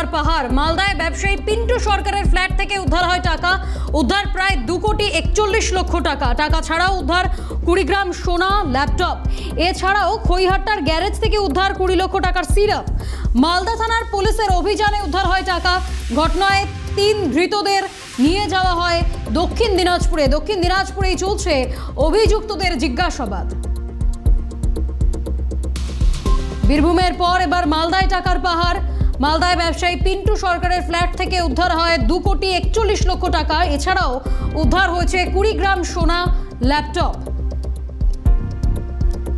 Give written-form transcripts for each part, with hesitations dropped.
টাকার পাহাড়। মালদায় ব্যবসায়ী পিন্টু সরকারের ফ্ল্যাট থেকে উদ্ধার হয় টাকা। উদ্ধার প্রায় 2,41,00,000 টাকা। টাকা ছাড়াও উদ্ধার 20 গ্রাম সোনা, ল্যাপটপ। এছাড়াও খৈহাট্টার গ্যারেজ থেকে উদ্ধার 20 লক্ষ টাকার সিরাপ। মালদা থানার পুলিশের অভিযানে উদ্ধার হয় টাকা। ঘটনায় 3 ধৃতদের নিয়ে যাওয়া হয় দক্ষিণ দিনাজপুরে। দক্ষিণ দিনাজপুরেই চলছে অভিযুক্তদের জিজ্ঞাসাবাদ। বীরভূমের পর এবার মালদায় টাকার পাহাড়। মালদায় ব্যবসায়ী পিন্টু সরকারের ফ্ল্যাট থেকে উদ্ধার হয় 2,41,00,000 টাকা। এছাড়াও উদ্ধার হয়েছে 20 গ্রাম সোনা, ল্যাপটপ।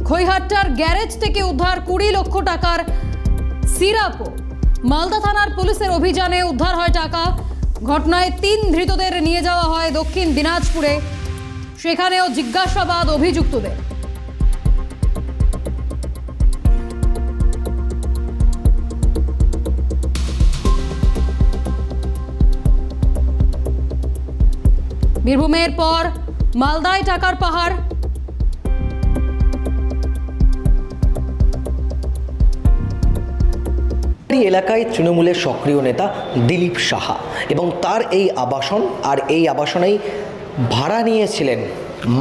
খৈহাট্টার গ্যারেজ থেকে উদ্ধার 20 লক্ষ টাকার সিরাপও। মালদা থানার পুলিশের অভিযানে উদ্ধার হয় টাকা। ঘটনায় 3 ধৃতদের নিয়ে যাওয়া হয় দক্ষিণ দিনাজপুরে। সেখানেও জিজ্ঞাসাবাদ অভিযুক্তদের। বীরভূমের পর মালদায় টাকার পাহাড়। এলাকায় তৃণমূলের সক্রিয় নেতা দিলীপ সাহা এবং তার এই আবাসন, আর এই আবাসনেই ভাড়া নিয়েছিলেন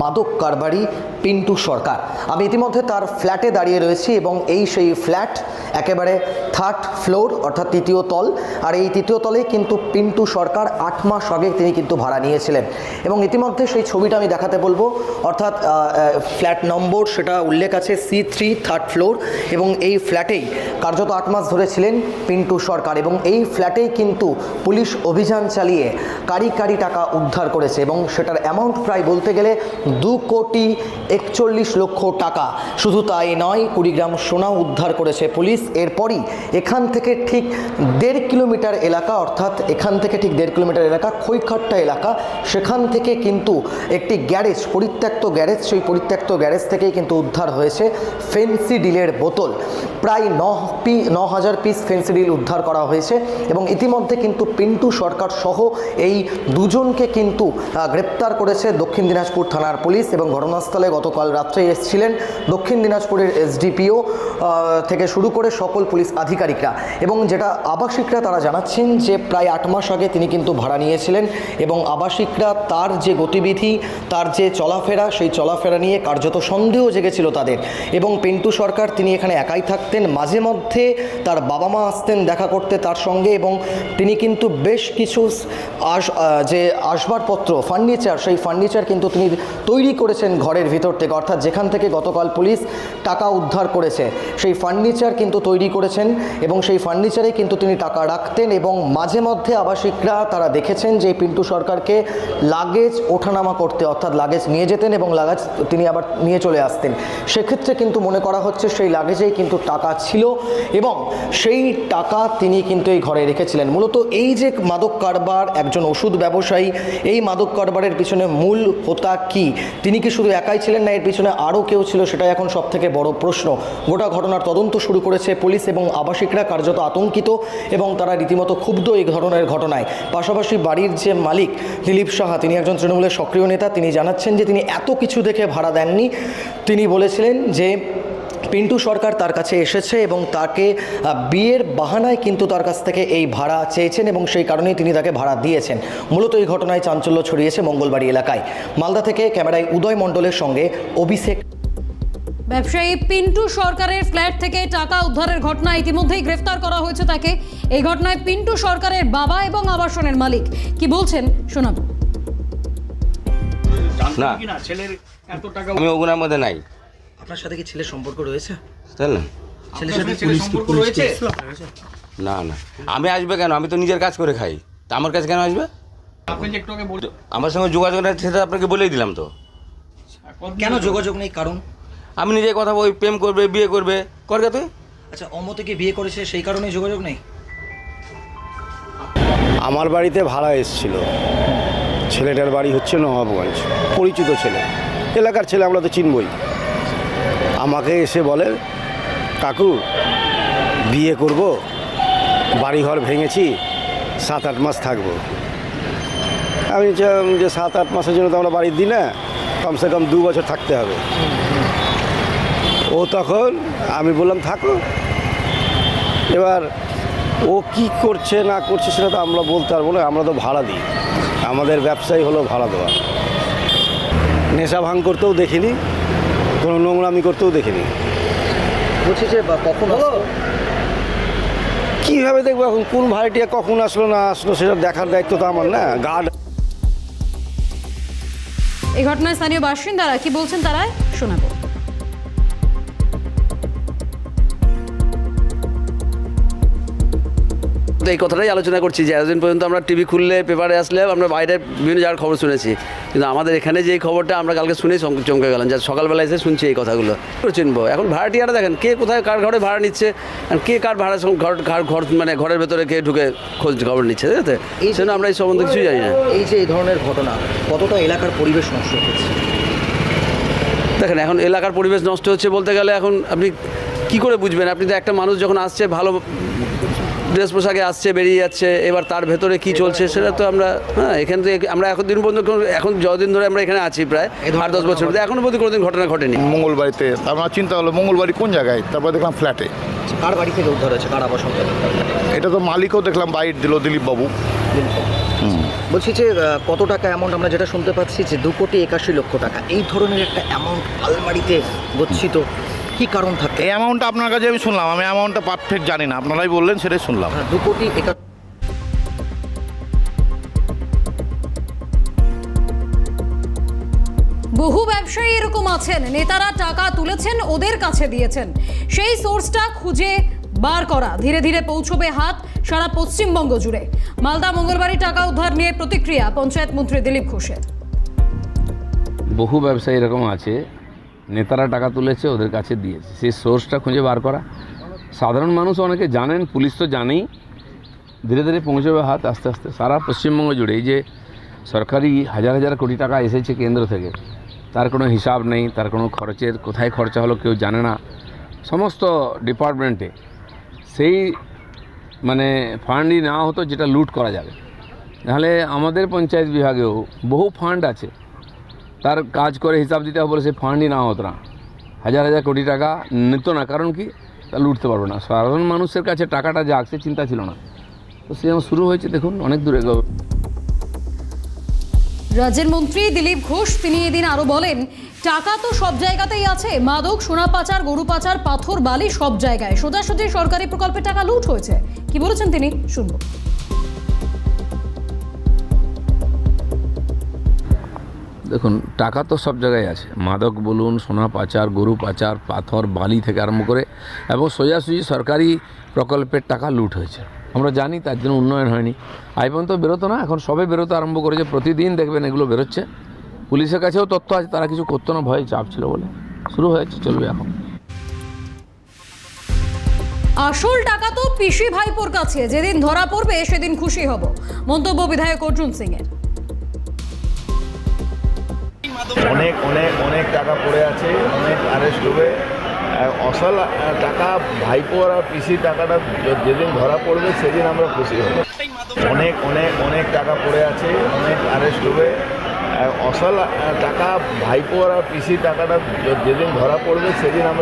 মাদক কারবারি পিন্টু সরকার। আমি ইতিমধ্যে তার ফ্ল্যাটে দাঁড়িয়ে রয়েছি এবং এই সেই ফ্ল্যাট একেবারে 3rd ফ্লোর অর্থাৎ 3য় তল। আর এই 3য় তলে কিন্তু পিন্টু সরকার 8 মাস আগে তিনি কিন্তু ভাড়া নিয়েছিলেন এবং ইতিমধ্যে সেই ছবিটা আমি দেখাতে বলবো। অর্থাৎ ফ্ল্যাট নম্বর সেটা উল্লেখ আছে C3 3rd ফ্লোর এবং এই ফ্ল্যাটেই কার্যত 8 মাস ধরে ছিলেন পিন্টু সরকার এবং এই ফ্ল্যাটেই কিন্তু পুলিশ অভিযান চালিয়ে কারি টাকা উদ্ধার করেছে এবং সেটার অ্যামাউন্ট প্রায় বলতে গেলে 2,41,00,000 টাকা। শুধু তাই নয়, 20 গ্রাম সোনা উদ্ধার করেছে পুলিশ। এরপরই এখান থেকে ঠিক 1.5 কিলোমিটার এলাকা, অর্থাৎ এখান থেকে ঠিক 1.5 কিলোমিটার এলাকা খৈখাট্টা এলাকা, সেখান থেকে কিন্তু একটি গ্যারেজ, পরিত্যক্ত গ্যারেজ, সেই পরিত্যক্ত গ্যারেজ থেকেই কিন্তু উদ্ধার হয়েছে ফেন্সি ডিলের বোতল। প্রায় 9,000 পিস ফেন্সি ডিল উদ্ধার করা হয়েছে এবং ইতিমধ্যে কিন্তু পিন্টু সরকার সহ এই দুজনকে কিন্তু গ্রেপ্তার করেছে দক্ষিণ দিনাজপুর থানার পুলিশ এবং ঘটনাস্থলে গতকাল রাত্রে এসেছিলেন দক্ষিণ দিনাজপুরের SDPO থেকে শুরু করে সকল পুলিশ আধিকারিকরা। এবং যেটা আবাসিকরা তারা জানাচ্ছেন যে প্রায় 8 মাস আগে তিনি কিন্তু ভাড়া নিয়েছিলেন এবং আবাসিকরা তার যে গতিবিধি, তার যে চলাফেরা, সেই চলাফেরা নিয়ে কার্যত সন্দেহ জেগেছিল তাদের। এবং পিন্টু সরকার তিনি এখানে একাই থাকতেন, মাঝে মধ্যে তার বাবা মা আসতেন দেখা করতে তার সঙ্গে এবং তিনি কিন্তু বেশ কিছু যে আসবাবপত্র, ফার্নিচার, সেই ফার্নিচার কিন্তু তিনি তৈরি করেছেন ঘরের ভিতর থেকে। অর্থাৎ যেখান থেকে গতকাল পুলিশ টাকা উদ্ধার করেছে সেই ফার্নিচার কিন্তু তৈরি করেছেন এবং সেই ফার্নিচারে কিন্তু তিনি টাকা রাখতেন এবং মাঝে মধ্যে আবাসিকরা তারা দেখেছেন যে পিন্টু সরকারকে লাগেজ ওঠানামা করতে, অর্থাৎ লাগেজ নিয়ে যেতেন এবং লাগেজ তিনি আবার নিয়ে চলে আসতেন। সেক্ষেত্রে কিন্তু মনে করা হচ্ছে সেই লাগেজেই কিন্তু টাকা ছিল এবং সেই টাকা তিনি কিন্তু এই ঘরে রেখেছিলেন। মূলত এই যে মাদক কারবার, একজন ওষুধ ব্যবসায়ী, এই মাদক কারবারের পিছনে মূল হোতা কি? তিনি কি শুধু একাই ছিলেন না এর পিছনে আরও কেউ ছিল? সেটাই এখন সব থেকে বড় প্রশ্ন। গোটা ঘটনার তদন্ত শুরু করেছে পুলিশ এবং আবাসিকরা কার্যত আতঙ্কিত এবং তারা রীতিমতো ক্ষুব্ধ এই ধরনের ঘটনায়। পাশাপাশি বাড়ির যে মালিক দিলীপ সাহা, তিনি একজন তৃণমূলের সক্রিয় নেতা, তিনি জানাচ্ছেন যে তিনি এত কিছু দেখে ভাড়া দেননি। তিনি বলেছিলেন যে পিন্টু সরকার তার কাছে এসেছে এবং তাকে বিয়ের বাহানায় কিন্তু তার কাছ থেকে এই ভাড়া চেয়েছেন এবং সেই কারণেই তিনি তাকে ভাড়া দিয়েছেন। মূলত এই ঘটনায় চাঞ্চল্য ছড়িয়েছে মঙ্গলবাড়ি এলাকায়। মালদা থেকে ক্যামেরায় উদয় মণ্ডলের সঙ্গে অভিষেক। ব্যবসায়ী পিন্টু সরকারের ফ্ল্যাট থেকে টাকা উদ্ধারের ঘটনা, ইতিমধ্যেই গ্রেফতার করা হয়েছে তাকে। এই ঘটনায় পিন্টু সরকারের বাবা এবং আবাসনের মালিক কি বলছেন শোনাবো। না, আমি ওগুলোর মধ্যে নাই। আপনার সাথে কি ছেলের সম্পর্ক রয়েছে? বুঝলেন? ছেলের সাথে সম্পর্ক রয়েছে? না, আমি আসবে কেন? আমি তো নিজের কাজ করে খাই, তা আমার কাছে কেন আসবে? আমার সঙ্গে যোগাযোগ নেই সেটা আপনাকে বলেই দিলাম তো। কেন যোগাযোগ নেই? কারণ আমি নিজে কথা বলি, প্রেম করবে, বিয়ে করবে, করবে তুই। আচ্ছা, অমতকে বিয়ে করেছে সেই কারণে যোগাযোগ নেই? আমার বাড়িতে ভাড়া এসেছিল, ছেলেটার বাড়ি হচ্ছে নবাবগঞ্জ, পরিচিত ছেলে, এলাকার ছেলে, আমরা তো চিনবই। আমাকে এসে বলে, কাকু বিয়ে করব, বাড়িঘর ভেঙেছি, 7-8 মাস থাকবো। আমি যে 7-8 মাসের জন্য তো আমরা বাড়ি দিই না, কমসে কম 2 বছর থাকতে হবে। ও তখন আমি বললাম থাকো। এবার ও কি করছে না করছে সেটা তো আমরা বলতে পারবো না, আমরা তো ভাড়া দিই, আমাদের ব্যবসায়ী হলো ভাড়া দেওয়া। নেশা ভাঙ করতেও দেখিনি, কোনো নোংরামি করতেও দেখিনি। বলছি যে কখন আসলো? কীভাবে দেখবো এখন কোন ভাড়াটিয়া কখন আসলো না আসলো সেটা দেখার দায়িত্ব তো আমার না। গার্ড এই ঘটনায় স্থানীয় বাসিন্দারা কি বলছেন তারা শোনাবো। তো এই কথাটাই আলোচনা করছি যে এতদিন পর্যন্ত আমরা টিভি খুললে পেপারে আসলে আমরা বাইরে বিভিন্ন জায়গার খবর শুনেছি, কিন্তু আমাদের এখানে যে এই খবরটা আমরা কালকে শুনেই চমকে গেলাম, যে সকালবেলা এসে শুনছি এই কথাগুলো। চিনবো এখন ভাড়াটিয়ারা দেখেন কে কোথায় কার ঘরে ভাড়া নিচ্ছে, আর কে কার ভাড়া ঘর মানে ঘরের ভেতরে কে ঢুকে খোঁজ খবর নিচ্ছে, ঠিক আছে? এই জন্য আমরা এই সম্বন্ধে কিছুই জানি না। এই যে এই ধরনের ঘটনা কতটা এলাকার পরিবেশ নষ্ট হচ্ছে? দেখেন এখন এলাকার পরিবেশ নষ্ট হচ্ছে বলতে গেলে এখন আপনি কি করে বুঝবেন? আপনি তো একটা মানুষ যখন আসছে ভালো ড্রেস পোশাকে আসছে বেরিয়ে যাচ্ছে, এবার তার ভেতরে কি চলছে সেটা তো আমরা এখান থেকে আমরা এখন দিন পর্যন্ত এখন যতদিন ধরে আমরা এখানে আছি প্রায় 8-10 বছর এখনো পর্যন্ত কোনোদিন ঘটনা ঘটেনি। মঙ্গলবাড়িতে আমার চিন্তা হলো মঙ্গলবাড়ি কোন জায়গায়, তারপর দেখলাম ফ্ল্যাটে। কার বাড়ি থেকে উদ্ধার হয়েছে, কার আবাসন থেকে? এটা তো মালিকও দেখলাম বাইট দিল, দিলীপ বাবু। বলছি যে কত টাকা অ্যামাউন্ট, আমরা যেটা শুনতে পাচ্ছি যে 2,81,00,000 টাকা, এই ধরনের একটা অ্যামাউন্ট আলমারিতে গচ্ছিত, কি কারণ থাকে? এই অ্যামাউন্টটা আপনার কাছে আমি শুনলাম, আমি অ্যামাউন্টটা পারফেক্ট জানি না, আপনারাই বললেন সেটাই শুনলাম। 2,81,00,000। বহু ব্যবসায়ী এরকম আছেন, নেতারা টাকা তুলেছেন ওদের কাছে দিয়েছেন, সেই সোর্সটা খুঁজে বার করা ধীরে ধীরে পৌঁছবে হাত সারা পশ্চিমবঙ্গ জুড়ে। মালদা মঙ্গলবারই টাকা উদ্ধার নিয়ে প্রতিক্রিয়া পঞ্চায়েত মন্ত্রী দিলীপ ঘোষের। বহু ব্যবসায়ী এরকম আছে, নেতারা টাকা তুলেছে ওদের কাছে দিয়েছে, সেই সোর্সটা খুঁজে বার করা। সাধারণ মানুষ অনেকে জানেন, পুলিশ তো জানেই, ধীরে ধীরে পৌঁছবে হাত আস্তে আস্তে সারা পশ্চিমবঙ্গ জুড়ে। এই যে সরকারি হাজার হাজার কোটি টাকা এসেছে কেন্দ্র থেকে, তার কোনো হিসাব নেই, তার কোনো খরচের কোথায় খরচা হলো কেউ জানে না সমস্ত ডিপার্টমেন্টে। সেই মানে ফান্ডই না হতো যেটা লুট করা যাবে, নাহলে আমাদের পঞ্চায়েত বিভাগেও বহু ফান্ড আছে, তার কাজ করে হিসাব দিতে হবে বলে সেই ফান্ডই না হতো না, হাজার হাজার কোটি টাকা নিত না। কারণ কি, তা লুটতে পারবে না। সাধারণ মানুষের কাছে টাকাটা যাক সে চিন্তা ছিল না, তো সে শুরু হয়েছে দেখুন অনেক দূরে। রাজ্যের মন্ত্রী দিলীপ ঘোষ তিনি এদিন আরো বলেন, টাকা তো সব জায়গাতেই আছে, মাদক, সোনা পাচার, গরু পাচার, পাথর, বালি সব জায়গায় সোজাসুজি সরকারি প্রকল্পে টাকা লুট হয়েছে। কি বলেছেন তিনি শুনবো। দেখুন টাকা তো সব জায়গায় আছে, মাদক বলুন, সোনা পাচার, গরু পাচার, পাথর, বালি থেকে আরম্ভ করে, এবং সোজাসুজি সরকারি প্রকল্পের টাকা লুট হয়েছে। আমরা জানি তার জন্য উন্নয়ন হয়নি, আই পর্যন্ত বেরোতো না, এখন সবে বেরোতে আরম্ভ করেছে, প্রতিদিন দেখবেন এগুলো বেরোচ্ছে। পুলিশের কাছেও তথ্য আছে, তারা কিছু করতো না, ভয়ে চাপ ছিল বলে শুরু হয়েছে, চলবে এখন। আসল টাকা তো পিসি ভাইপোর কাছে, যেদিন ধরা পড়বে সেদিন খুশি হব, মন্তব্য বিধায়ক অর্জুন সিং এর। অনেক অনেক অনেক টাকা পড়ে আছে, অনেক অ্যারেস্ট হবে। আসল টাকা ভাইপোর আর পিসির টাকাটা যেদিন ধরা পড়বে সেদিন আমরা খুশি হব। অনেক অনেক অনেক টাকা পড়ে আছে, অনেক অ্যারেস্ট হবে। আসল টাকা ভাইপোর আর পিসির টাকাটা যেদিন ধরা পড়বে সেদিন আমরা